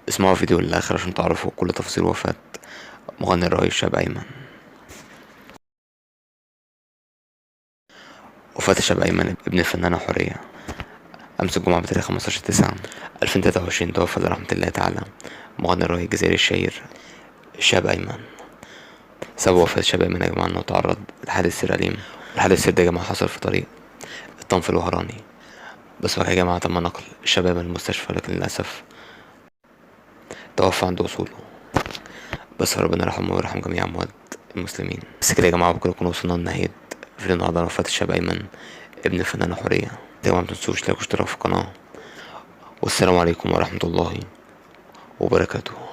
اسمعوا الفيديو للآخر عشان تعرفوا كل تفاصيل وفاة مغني الراي شاب أيمن. وفاة الشاب أيمن ابن الفنانة حورية أمس الجمعة بتاريخ 15/9/2023 توفى لرحمة الله تعالى مغني الراي الجزائري الشهير الشاب أيمن. سبب وفاة الشاب أيمن يا جماعة إنه تعرض لحادث سير أليم. الحادث السير ده يا جماعة حصل في طريق الطنف الوهراني، بس بعد كده يا جماعة تم نقل الشاب أيمن المستشفى، لكن للأسف توفى عند وصوله. بس ربنا يرحمه ويرحم جميع أموات المسلمين. بس كده يا جماعة بكده نكون وصلنا لنهاية فيديو النهاردة عن وفاة الشاب أيمن ابن الفنانة حورية. يا جماعة متنسوش لايك واشتراك في القناة، والسلام عليكم ورحمة الله وبركاته.